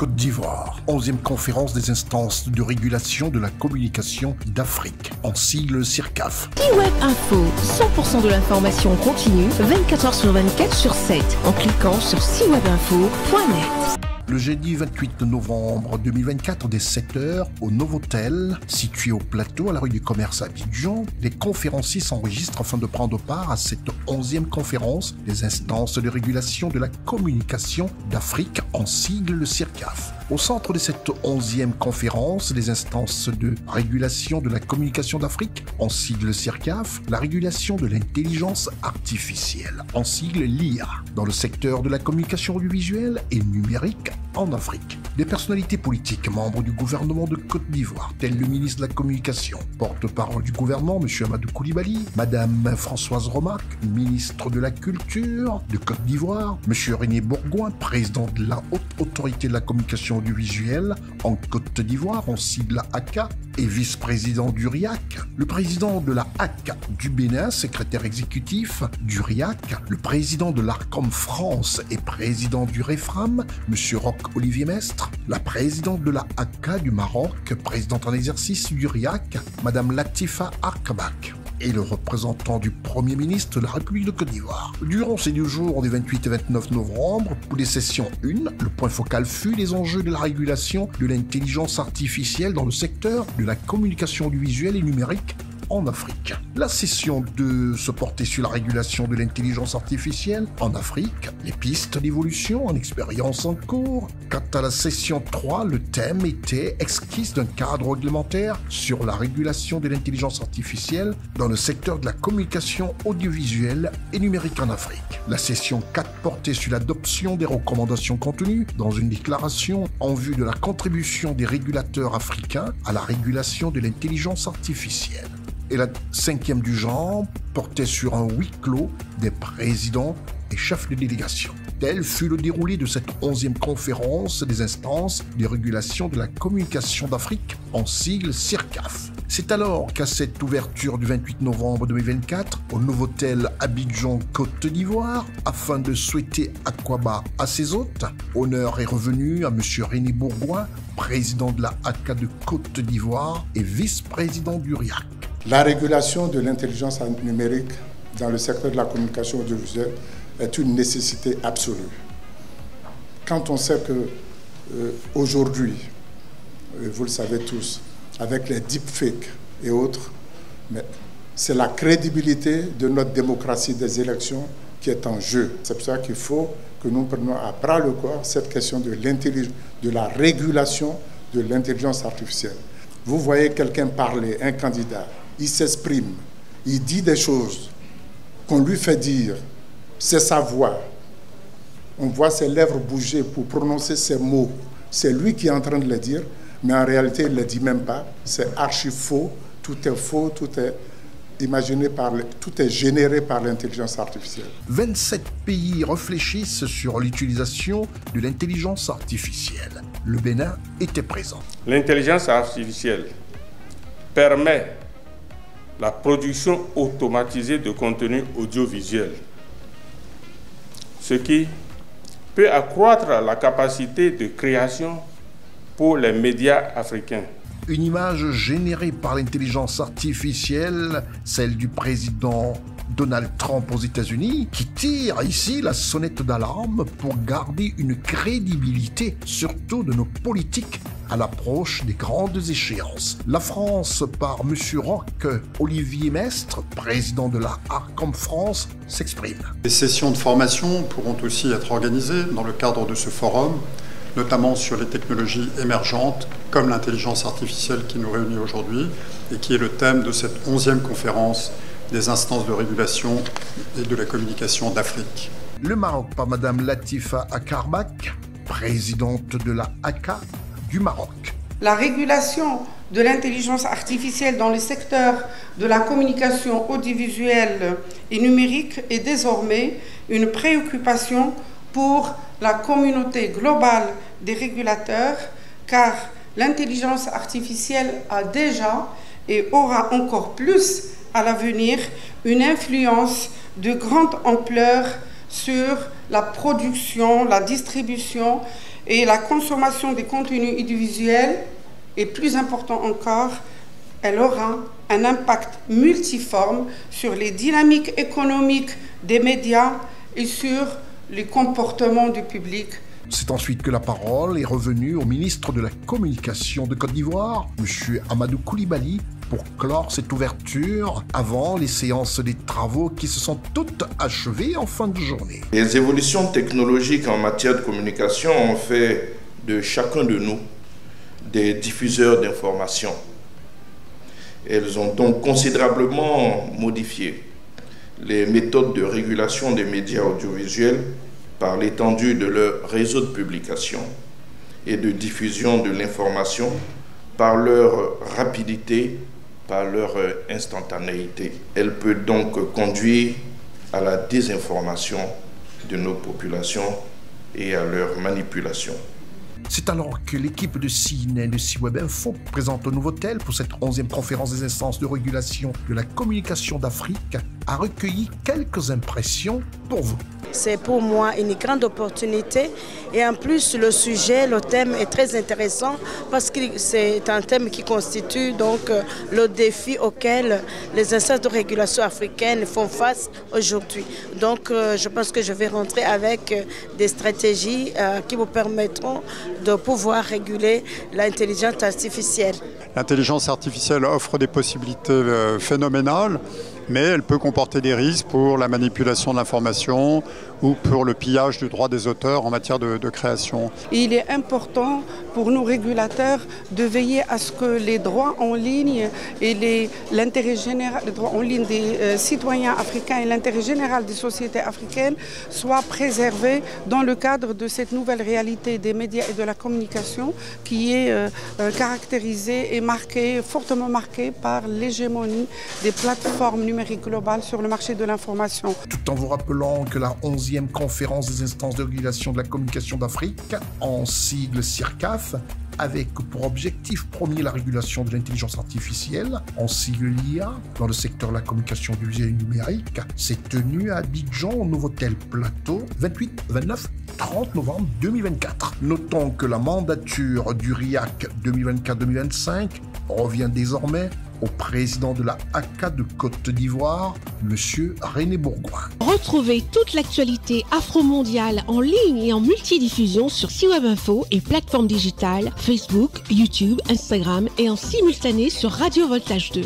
Côte d'Ivoire, 11e conférence des instances de régulation de la communication d'Afrique, en sigle CIRCAF. C-Web Info, 100% de l'information continue, 24h sur 24 sur 7, en cliquant sur cwebinfo.net. Le jeudi 28 novembre 2024, dès 7h, au Novotel, situé au plateau à la rue du Commerce à Abidjan, les conférenciers s'enregistrent afin de prendre part à cette 11e conférence des instances de régulation de la communication d'Afrique, en sigle le CIRCAF. Au centre de cette 11e conférence des instances de régulation de la communication d'Afrique, en sigle CIRCAF, la régulation de l'intelligence artificielle, en sigle LIA, dans le secteur de la communication audiovisuelle et numérique en Afrique. Des personnalités politiques membres du gouvernement de Côte d'Ivoire, tels le ministre de la Communication, porte-parole du gouvernement, M. Amadou Coulibaly, Mme Françoise Romac, ministre de la Culture de Côte d'Ivoire, M. René Bourgoin, président de la Haute Autorité de la Communication audiovisuelle en Côte d'Ivoire, en sigle ACA, et vice-président du RIAC, le président de la ACA du Bénin, secrétaire exécutif du RIAC, le président de l'ARCOM France et président du REFRAM, M. Roch-Olivier Mestre, la présidente de la ACA du Maroc, présidente en exercice du RIAC, Mme Latifa Arkabak, et le représentant du Premier ministre de la République de Côte d'Ivoire. Durant ces 2 jours des 28 et 29 novembre, pour les sessions 1, le point focal fut les enjeux de la régulation de l'intelligence artificielle dans le secteur de la communication audiovisuelle et numérique en Afrique. La session 2 se portait sur la régulation de l'intelligence artificielle en Afrique, les pistes d'évolution en expérience en cours. Quant à la session 3, le thème était esquisse d'un cadre réglementaire sur la régulation de l'intelligence artificielle dans le secteur de la communication audiovisuelle et numérique en Afrique. La session 4 portait sur l'adoption des recommandations contenues dans une déclaration en vue de la contribution des régulateurs africains à la régulation de l'intelligence artificielle. Et la 5e du genre portait sur un huis clos des présidents et chefs de délégation. Tel fut le déroulé de cette 11e conférence des instances de régulation de la communication d'Afrique, en sigle CIRCAF. C'est alors qu'à cette ouverture du 28 novembre 2024, au Novotel Abidjan Côte d'Ivoire, afin de souhaiter Akwaba à ses hôtes, honneur est revenu à M. René Bourgoin, président de la ACA de Côte d'Ivoire et vice-président du RIAC. La régulation de l'intelligence numérique dans le secteur de la communication audiovisuelle est une nécessité absolue. Quand on sait que aujourd'hui, vous le savez tous, avec les deepfakes et autres, mais c'est la crédibilité de notre démocratie des élections qui est en jeu. C'est pour ça qu'il faut que nous prenions à bras le corps cette question de la régulation de l'intelligence artificielle. Vous voyez quelqu'un parler, un candidat, il s'exprime, il dit des choses qu'on lui fait dire, c'est sa voix. On voit ses lèvres bouger pour prononcer ces mots. C'est lui qui est en train de les dire, mais en réalité, il ne les dit même pas. C'est archi faux, tout est tout est généré par l'intelligence artificielle. 27 pays réfléchissent sur l'utilisation de l'intelligence artificielle. Le Bénin était présent. L'intelligence artificielle permet la production automatisée de contenu audiovisuel, ce qui peut accroître la capacité de création pour les médias africains. Une image générée par l'intelligence artificielle, celle du président Donald Trump aux États-Unis, qui tire ici la sonnette d'alarme pour garder une crédibilité, surtout de nos politiques, à l'approche des grandes échéances. La France, par M. Roch-Olivier Mestre, président de la ARCOM France, s'exprime. Des sessions de formation pourront aussi être organisées dans le cadre de ce forum, notamment sur les technologies émergentes, comme l'intelligence artificielle qui nous réunit aujourd'hui et qui est le thème de cette 11e conférence des instances de régulation et de la communication d'Afrique. Le Maroc par Mme Latifa Arkabak, présidente de la ACA du Maroc. La régulation de l'intelligence artificielle dans le secteur de la communication audiovisuelle et numérique est désormais une préoccupation pour la communauté globale des régulateurs, car l'intelligence artificielle a déjà et aura encore plus à l'avenir une influence de grande ampleur sur la production, la distribution et la consommation des contenus audiovisuels, et plus important encore, elle aura un impact multiforme sur les dynamiques économiques des médias et sur les comportements du public. C'est ensuite que la parole est revenue au ministre de la Communication de Côte d'Ivoire, M. Amadou Coulibaly, pour clore cette ouverture avant les séances des travaux qui se sont toutes achevées en fin de journée. Les évolutions technologiques en matière de communication ont fait de chacun de nous des diffuseurs d'informations. Elles ont donc considérablement modifié les méthodes de régulation des médias audiovisuels par l'étendue de leur réseau de publication et de diffusion de l'information, par leur rapidité, par leur instantanéité. Elle peut donc conduire à la désinformation de nos populations et à leur manipulation. C'est alors que l'équipe de CNN de C-Web Info présente au Novotel pour cette 11e conférence des instances de régulation de la communication d'Afrique a recueilli quelques impressions pour vous. C'est pour moi une grande opportunité et en plus le sujet, le thème est très intéressant parce que c'est un thème qui constitue donc le défi auquel les instances de régulation africaines font face aujourd'hui. Donc je pense que je vais rentrer avec des stratégies qui vous permettront de pouvoir réguler l'intelligence artificielle. L'intelligence artificielle offre des possibilités phénoménales, mais elle peut comporter des risques pour la manipulation de l'information ou pour le pillage du droit des auteurs en matière de création. Il est important pour nous régulateurs de veiller à ce que les droits en ligne et l'intérêt général, les droits en ligne des citoyens africains et l'intérêt général des sociétés africaines soient préservés dans le cadre de cette nouvelle réalité des médias et de la communication qui est caractérisée et marquée, fortement marquée par l'hégémonie des plateformes numériques globales sur le marché de l'information. Tout en vous rappelant que la 11e conférence des instances de régulation de la communication d'Afrique, en sigle CIRCAF, avec pour objectif premier la régulation de l'intelligence artificielle, en sigle l'IA, dans le secteur de la communication audiovisuelle et numérique, s'est tenue à Abidjan au Novotel Plateau, 28, 29, 30 novembre 2024. Notons que la mandature du RIAC 2024-2025 revient désormais au président de la ACA de Côte d'Ivoire, M. René Bourgoin. Retrouvez toute l'actualité afro-mondiale en ligne et en multidiffusion sur C-Web Info et plateformes digitales, Facebook, YouTube, Instagram et en simultané sur Radio Voltage 2.